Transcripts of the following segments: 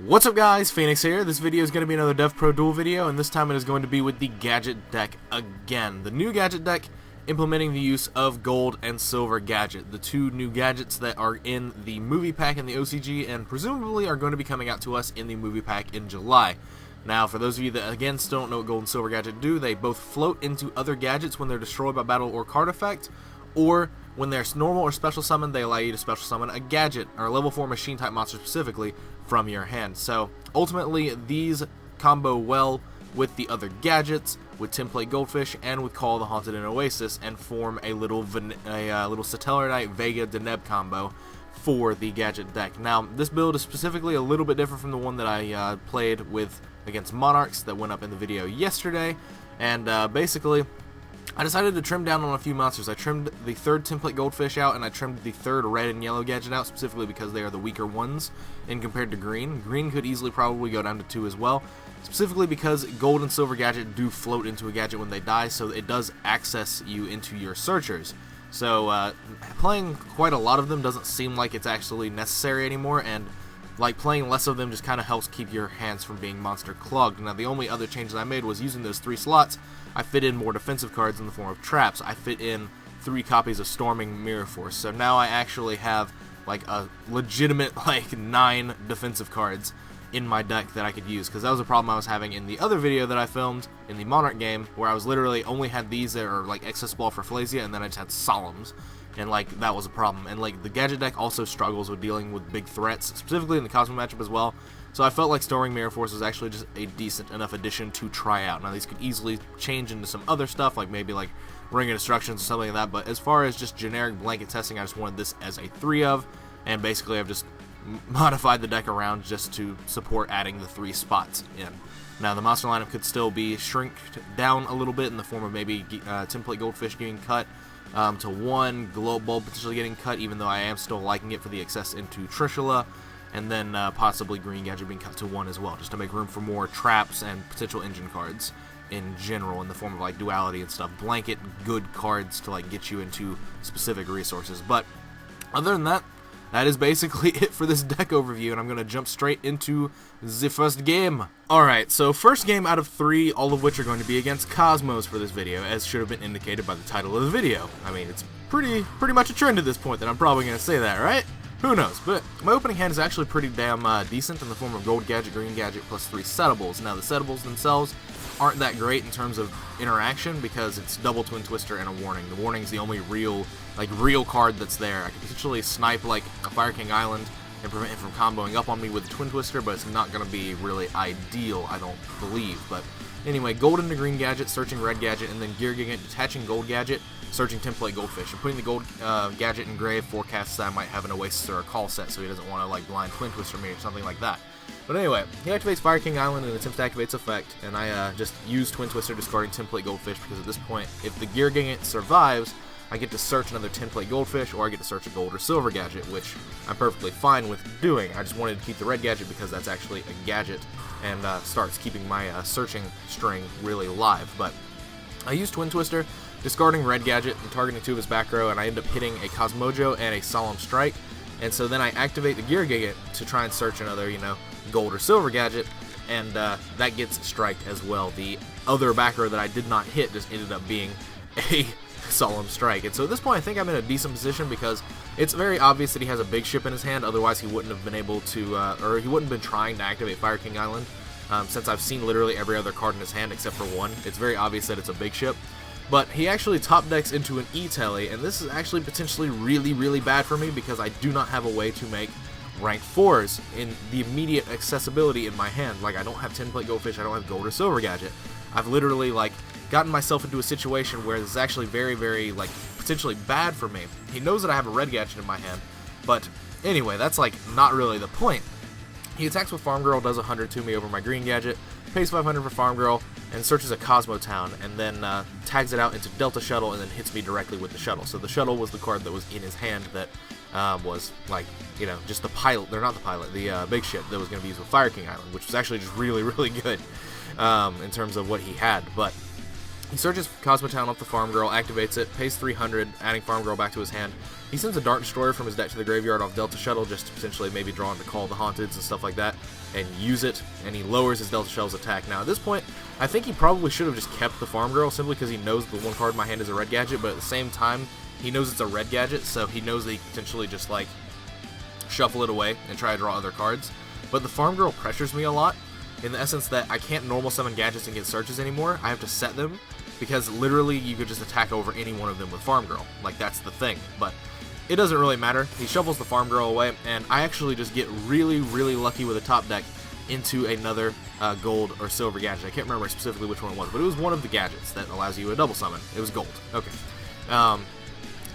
What's up guys, Phoenix here. This video is going to be another DevPro Duel video, and this time it is going to be with the gadget deck again. The new gadget deck implementing the use of gold and silver gadget, the two new gadgets that are in the movie pack and the OCG, and presumably are going to be coming out to us in the movie pack in July. Now, for those of you that again still don't know what gold and silver gadget do, they both float into other gadgets when they're destroyed by battle or card effect, or when they're normal or special summon, they allow you to special summon a gadget, or a level 4 machine type monster specifically, from your hand. So ultimately these combo well with the other gadgets, with Template Goldfish and with Call of the Haunted and Oasis, and form a little Satellar Knight Vega Deneb combo for the gadget deck. Now this build is specifically a little bit different from the one that I played with against Monarchs that went up in the video yesterday, and basically I decided to trim down on a few monsters. I trimmed the third Template Goldfish out, and I trimmed the third red and yellow gadget out, specifically because they are the weaker ones in compared to green. Green could easily probably go down to 2 as well, specifically because gold and silver gadget do float into a gadget when they die, so it does access you into your searchers. So playing quite a lot of them doesn't seem like it's actually necessary anymore, and like playing less of them just kind of helps keep your hands from being monster clogged. Now the only other changes I made was using those 3 slots, I fit in more defensive cards in the form of traps. I fit in 3 copies of Storming Mirror Force. So now I actually have like a legitimate like 9 defensive cards in my deck that I could use, because that was a problem I was having in the other video that I filmed in the Monarch game, where I was literally only had these that are like excess ball for Flasia, and then I just had Solemns. And like that was a problem, and like the gadget deck also struggles with dealing with big threats, specifically in the Kozmo matchup as well. So I felt like Storing Mirror Force was actually just a decent enough addition to try out. Now these could easily change into some other stuff, like maybe like Ring of Destructions or something like that, but as far as just generic blanket testing, I just wanted this as a 3 of, and basically I've just modified the deck around just to support adding the 3 spots in. Now the monster lineup could still be shrinked down a little bit in the form of maybe Template Goldfish getting cut to 1, Globe Bulb potentially getting cut, even though I am still liking it for the access into Trishula, and then possibly Green Gadget being cut to 1 as well, just to make room for more traps and potential engine cards in general, in the form of like duality and stuff, blanket good cards to like get you into specific resources. But other than that, that is basically it for this deck overview, and I'm going to jump straight into the first game. Alright, so first game out of 3, all of which are going to be against Kozmos for this video, as should have been indicated by the title of the video. I mean, it's pretty much a trend at this point that I'm probably going to say that, right? Who knows? But my opening hand is actually pretty damn decent in the form of Gold Gadget, Green Gadget, plus 3 settables. Now, the settables themselves aren't that great in terms of interaction, because it's double Twin Twister and a Warning. The Warning is the only real card that's there. I could potentially snipe like a Fire King Island and prevent him from comboing up on me with a Twin Twister, but it's not going to be really ideal, I don't believe. But anyway, Gold into Green Gadget, searching Red Gadget, and then Gear Gigant, detaching Gold Gadget, searching Template Goldfish, and putting the Gold Gadget in grave forecasts that I might have an Oasis or a Call set, so he doesn't want to like blind Twin Twister me or something like that. But anyway, he activates Fire King Island and attempts to activate its effect, and I just use Twin Twister, discarding Template Goldfish, because at this point, if the Gear Gigant survives, I get to search another Template Goldfish, or I get to search a Gold or Silver Gadget, which I'm perfectly fine with doing. I just wanted to keep the Red Gadget because that's actually a gadget, and starts keeping my searching string really live. But I use Twin Twister, discarding Red Gadget and targeting 2 of his back row, and I end up hitting a Cosmojo and a Solemn Strike. And so then I activate the Gear Gigant to try and search another, Gold or Silver Gadget, and that gets striked as well. The other back row that I did not hit just ended up being a Solemn Strike. And so at this point I think I'm in a decent position, because it's very obvious that he has a big ship in his hand, otherwise he wouldn't have been able to, or he wouldn't have been trying to activate Fire King Island, since I've seen literally every other card in his hand except for 1. It's very obvious that it's a big ship. But he actually top decks into an E-Telly, and this is actually potentially really bad for me, because I do not have a way to make rank 4s in the immediate accessibility in my hand. Like, I don't have Template Goldfish, I don't have Gold or Silver Gadget. I've literally like gotten myself into a situation where this is actually very like potentially bad for me. He knows that I have a Red Gadget in my hand, but anyway, that's like not really the point. He attacks with Farm Girl, does 100 to me over my Green Gadget, pays 500 for Farm Girl, and searches a Kozmo town, and then tags it out into Delta Shuttle, and then hits me directly with the Shuttle. So the Shuttle was the card that was in his hand that was like, just the pilot, they're not the pilot, the big ship that was going to be used with Fire King Island, which was actually just really good in terms of what he had. But he searches Kozmo Town off the Farm Girl, activates it, pays 300, adding Farm Girl back to his hand, he sends a Dark Destroyer from his deck to the graveyard off Delta Shuttle just to potentially maybe draw him to Call the Haunteds and stuff like that, and use it, and he lowers his Delta Shuttle's attack. Now, at this point, I think he probably should have just kept the Farm Girl, simply because he knows the one card in my hand is a red gadget, but at the same time, he knows it's a red gadget, so he knows that he can potentially just, like, shuffle it away and try to draw other cards. But the Farm Girl pressures me a lot, in the essence that I can't normal summon gadgets and get searches anymore. I have to set them, because literally you could just attack over any one of them with Farm Girl. Like, that's the thing. But it doesn't really matter. He shuffles the Farm Girl away, and I actually just get really, really lucky with a top deck into another gold or silver gadget. I can't remember specifically which one it was, but it was one of the gadgets that allows you a double summon. It was gold. Okay.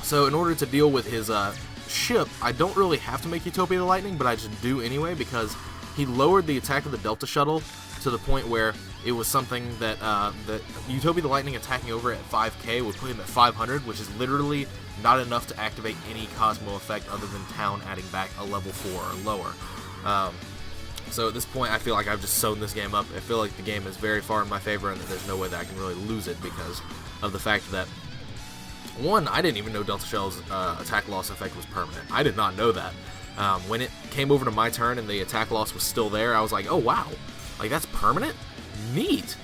So in order to deal with his ship, I don't really have to make Utopia the Lightning, but I just do anyway, because he lowered the attack of the Delta Shuttle to the point where it was something that that Utopia the Lightning attacking over at 5k would put him at 500, which is literally not enough to activate any Kozmo effect other than Town adding back a level 4 or lower. So at this point, I feel like I've just sewn this game up. I feel like the game is very far in my favor, and that there's no way that I can really lose it because of the fact that, one, I didn't even know Delta Shell's attack loss effect was permanent. I did not know that. When it came over to my turn and the attack loss was still there, I was like, oh wow, like that's permanent? Neat!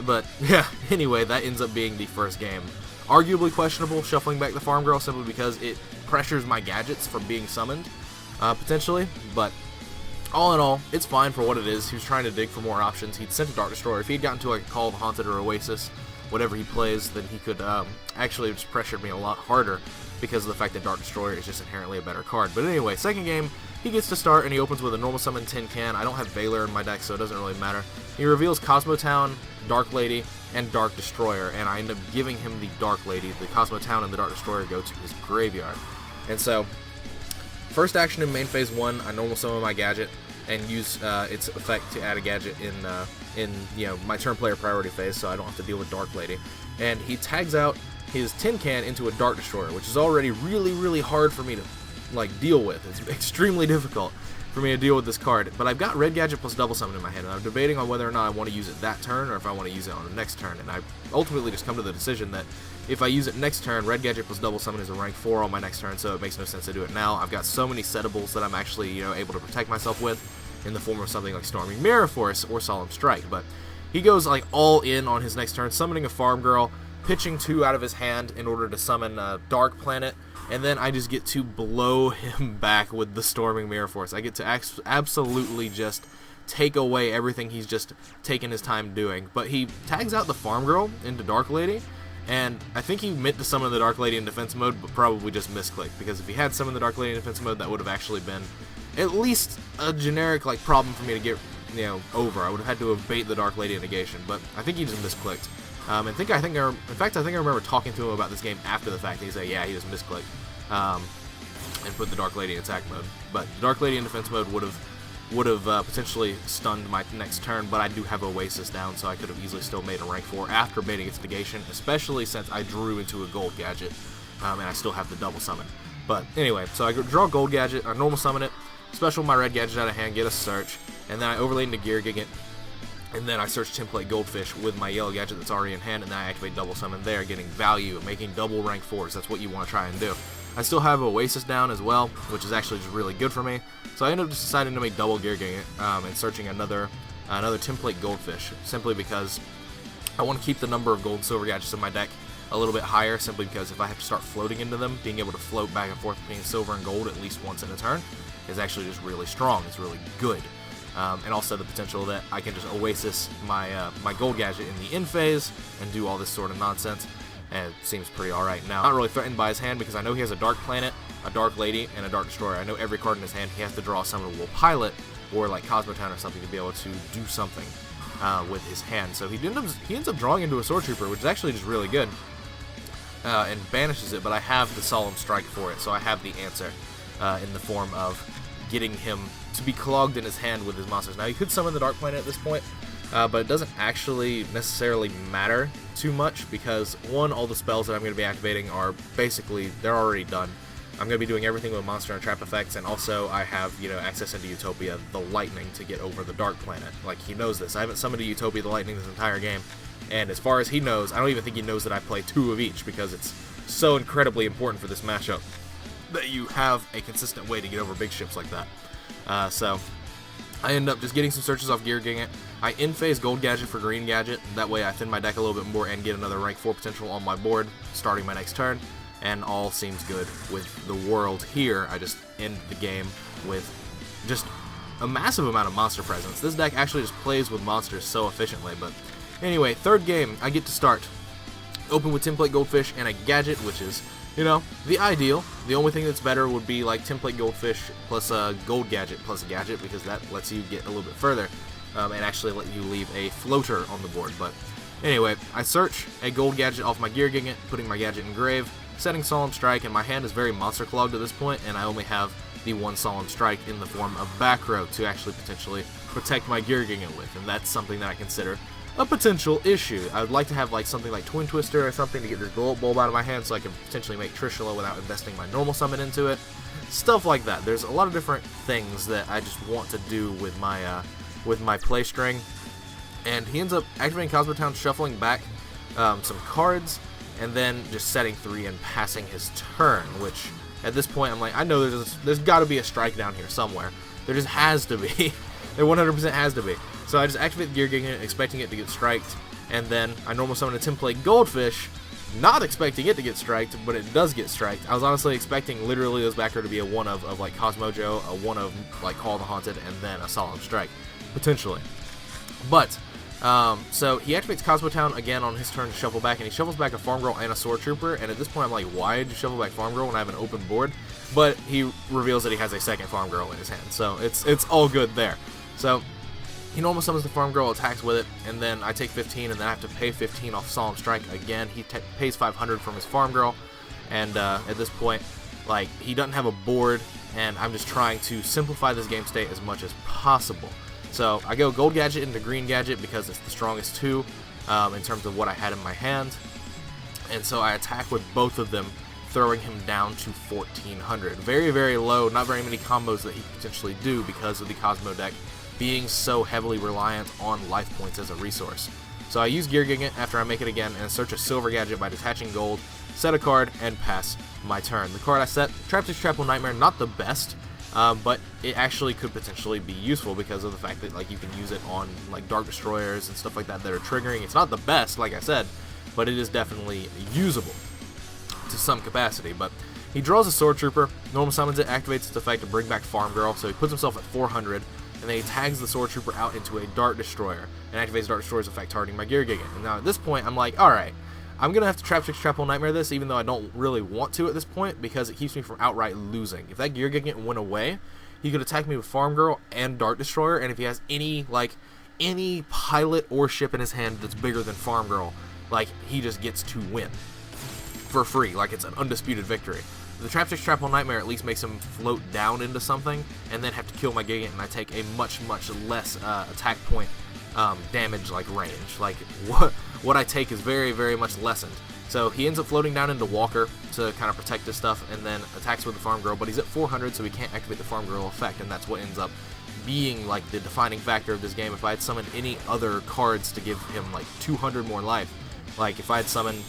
But yeah, anyway, that ends up being the first game. Arguably questionable, shuffling back the Farm Girl simply because it pressures my gadgets from being summoned, potentially, but all in all, it's fine for what it is. He was trying to dig for more options. He'd sent a Dark Destroyer. If he'd gotten to like a Call of the Haunted or Oasis, whatever he plays, then he could actually just pressured me a lot harder because of the fact that Dark Destroyer is just inherently a better card. But anyway, second game, he gets to start and he opens with a normal summon Tin Can. I don't have Valor in my deck, so it doesn't really matter. He reveals Cosmo Town, Dark Lady, and Dark Destroyer, and I end up giving him the Dark Lady. The Cosmo Town and the Dark Destroyer go to his graveyard. And so, first action in main phase 1, I normal summon my gadget and use its effect to add a gadget in you know, my turn player priority phase, so I don't have to deal with Dark Lady. And he tags out his Tin Can into a Dark Destroyer, which is already really, really hard for me to like deal with. It's extremely difficult for me to deal with this card. But I've got Red Gadget plus Double Summon in my hand, and I'm debating on whether or not I want to use it that turn or if I want to use it on the next turn. And I ultimately just come to the decision that if I use it next turn, Red Gadget plus Double Summon is a rank 4 on my next turn, so it makes no sense to do it now. I've got so many settables that I'm actually, you know, able to protect myself with in the form of something like Storming Mirror Force or Solemn Strike. But he goes like all in on his next turn, summoning a Farm Girl, pitching 2 out of his hand in order to summon Dark Planet, and then I just get to blow him back with the Storming Mirror Force. I get to absolutely just take away everything he's just taken his time doing. But he tags out the Farm Girl into Dark Lady, and I think he meant to summon the Dark Lady in defense mode, but probably just misclicked, because if he had summoned the Dark Lady in defense mode, that would have actually been at least a generic like problem for me to get, you know, over. I would have had to have bait the Dark Lady in negation, but I think he just misclicked. In fact, I think I remember talking to him about this game after the fact, and he said, yeah, he just misclicked, and put the Dark Lady in attack mode. But the Dark Lady in defense mode would have potentially stunned my next turn, but I do have Oasis down, so I could have easily still made a rank 4 after baiting its negation, especially since I drew into a gold gadget, and I still have the double summon. But anyway, so I draw a gold gadget, I normal summon it, special my red gadget out of hand, get a search, and then I overlay into Gear Gigant, and then I search Template Goldfish with my yellow gadget that's already in hand, and then I activate double summon there, getting value, making double rank 4s. That's what you want to try and do. I still have Oasis down as well, which is actually just really good for me. So I ended up just deciding to make double Gear Gigant and searching another Template Goldfish, simply because I want to keep the number of gold and silver gadgets in my deck a little bit higher, simply because if I have to start floating into them, being able to float back and forth between silver and gold at least once in a turn is actually just really strong. It's really good. And also the potential that I can just Oasis my my gold gadget in the end phase and do all this sort of nonsense, and it seems pretty alright. Now, I'm not really threatened by his hand because I know he has a Dark Planet, a Dark Lady, and a Dark Destroyer. I know every card in his hand he has to draw a summonable Pilot or like Cosmo Town or something to be able to do something with his hand. So he ends up drawing into a Sword Trooper, which is actually just really good, and banishes it, but I have the Solemn Strike for it, so I have the answer in the form of getting him to be clogged in his hand with his monsters. Now, you could summon the Dark Planet at this point, but it doesn't actually necessarily matter too much because, one, all the spells that I'm going to be activating are basically, they're already done. I'm going to be doing everything with monster and trap effects, and also I have, you know, access into Utopia the Lightning to get over the Dark Planet. Like, he knows this. I haven't summoned a Utopia the Lightning this entire game, and as far as he knows, I don't even think he knows that I play 2 of each because it's so incredibly important for this matchup. that you have a consistent way to get over big ships like that. So I end up just getting some searches off Gear Gigant. I in-phase Gold Gadget for Green Gadget. That way I thin my deck a little bit more and get another rank 4 potential on my board starting my next turn. And all seems good with the world here. I just end the game with just a massive amount of monster presence. This deck actually just plays with monsters so efficiently. But anyway, third game, I get to start. Open with Template Goldfish and a Gadget, which is, you know, the ideal. The only thing that's better would be like Template Goldfish plus a Gold Gadget plus a Gadget, because that lets you get a little bit further and actually let you leave a floater on the board. But anyway, I search a Gold Gadget off my Gear Gigant, putting my Gadget in grave, setting Solemn Strike, and my hand is very monster clogged at this point, and I only have the one Solemn Strike in the form of back row to actually potentially protect my Gear Gigant with, and that's something that I consider a potential issue. I would like to have like something like Twin Twister or something to get this Blow Up Bulb out of my hand so I can potentially make Trishula without investing my normal summon into it. Stuff like that. There's a lot of different things that I just want to do with my play string. And he ends up activating Kozmo Town, shuffling back some cards, and then just setting 3 and passing his turn, which at this point I'm like, I know there's got to be a strike down here somewhere. There just has to be. There 100% has to be. So I just activate the Gear Gigant, expecting it to get striked, and then I normal summon a Template Goldfish, not expecting it to get striked, but it does get striked. I was honestly expecting literally this backer to be a one of like Cosmojo, a one of like Call the Haunted, and then a Solemn Strike, potentially. But so he activates Kozmo Town again on his turn to shuffle back, and he shuffles back a Farm Girl and a Sword Trooper, and at this point I'm like, why did you shuffle back Farm Girl when I have an open board? But he reveals that he has a second Farm Girl in his hand, so it's all good there. So he normal summons the Farm Girl, attacks with it, and then I take 15, and then I have to pay 15 off Solemn Strike again. He pays 500 from his Farm Girl, and at this point, like, he doesn't have a board, and I'm just trying to simplify this game state as much as possible. So I go Gold Gadget into Green Gadget because it's the strongest two in terms of what I had in my hand, and so I attack with both of them, throwing him down to 1400. Very, very low, not very many combos that he could potentially do because of the Kozmo deck being so heavily reliant on life points as a resource. So I use Gear Gigant after I make it again and search a Silver Gadget by detaching gold, set a card, and pass my turn. The card I set, Trapple Nightmare, not the best, but it actually could potentially be useful because of the fact that like you can use it on like Dark Destroyers and stuff like that that are triggering. It's not the best, like I said, but it is definitely usable to some capacity. But he draws a Sword Trooper, normal summons it, activates its effect to bring back Farm Girl, so he puts himself at 400, and then he tags the Sword Trooper out into a Dark Destroyer, and activates Dark Destroyer's effect targeting my Gear Gigant. And now at this point, I'm like, alright, I'm going to have to Trapple Nightmare this, even though I don't really want to at this point, because it keeps me from outright losing. If that Gear Gigant went away, he could attack me with Farm Girl and Dark Destroyer, and if he has any pilot or ship in his hand that's bigger than Farm Girl, like, he just gets to win. For free, like it's an undisputed victory. The Trapple Nightmare at least makes him float down into something, and then have to kill my Gigant, and I take a much less attack point damage like range. Like what I take is very, very much lessened. So he ends up floating down into Walker to kind of protect his stuff, and then attacks with the Farm Girl, but he's at 400, so he can't activate the Farm Girl effect, and that's what ends up being like the defining factor of this game. If I had summoned any other cards to give him like 200 more life, like if I had summoned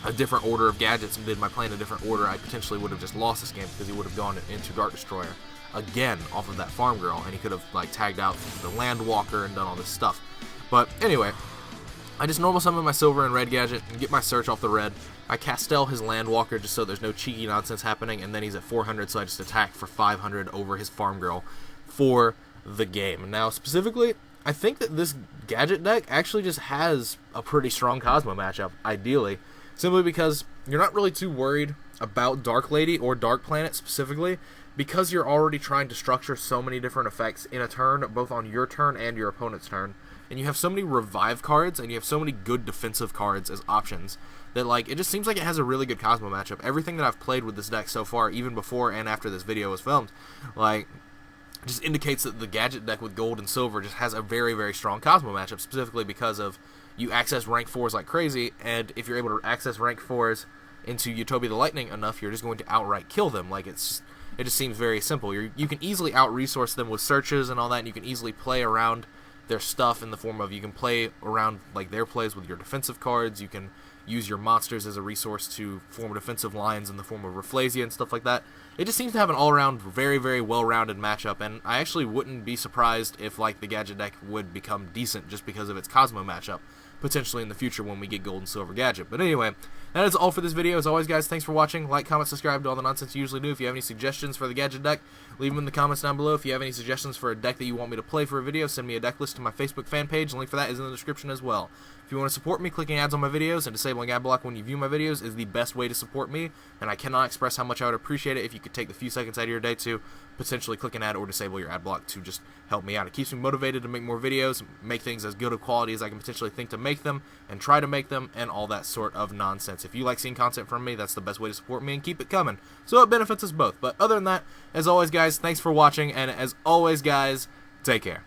a different order of gadgets and did my play in a different order, I potentially would have just lost this game because he would have gone into Dark Destroyer again off of that Farm Girl, and he could have like tagged out the Land Walker and done all this stuff. But anyway, I just normal summon my Silver and Red Gadget and get my search off the red. I Castel his Land Walker just so there's no cheeky nonsense happening, and then he's at 400, so I just attack for 500 over his Farm Girl for the game. Now specifically, I think that this Gadget deck actually just has a pretty strong Kozmo matchup, ideally. Simply because you're not really too worried about Dark Lady or Dark Planet specifically, because you're already trying to structure so many different effects in a turn, both on your turn and your opponent's turn. And you have so many revive cards, and you have so many good defensive cards as options, that like it just seems like it has a really good Kozmo matchup. Everything that I've played with this deck so far, even before and after this video was filmed, like just indicates that the Gadget deck with Gold and Silver just has a very, very strong Kozmo matchup, specifically because of you access rank 4s like crazy, and if you're able to access rank 4s into Utopia the Lightning enough, you're just going to outright kill them. Like it just seems very simple. You can easily out-resource them with searches and all that, and you can easily play around their stuff in the form of you can play around like their plays with your defensive cards. You can use your monsters as a resource to form defensive lines in the form of Rafflesia and stuff like that. It just seems to have an all-around, very, very well-rounded matchup, and I actually wouldn't be surprised if like the gadget deck would become decent just because of its Kozmo matchup, potentially in the future when we get gold and silver gadget. But anyway, that is all for this video. As always, guys, thanks for watching. Like, comment, subscribe to all the nonsense you usually do. If you have any suggestions for the gadget deck, leave them in the comments down below. If you have any suggestions for a deck that you want me to play for a video, send me a deck list to my Facebook fan page. The link for that is in the description as well. If you want to support me, clicking ads on my videos and disabling ad block when you view my videos is the best way to support me, and I cannot express how much I would appreciate it if you could take the few seconds out of your day to potentially click an ad or disable your ad block to just help me out. It keeps me motivated to make more videos, make things as good of quality as I can potentially think to make them, and try to make them, and all that sort of nonsense. If you like seeing content from me, that's the best way to support me and keep it coming. So it benefits us both. But other than that, as always, guys, thanks for watching, and as always, guys, take care.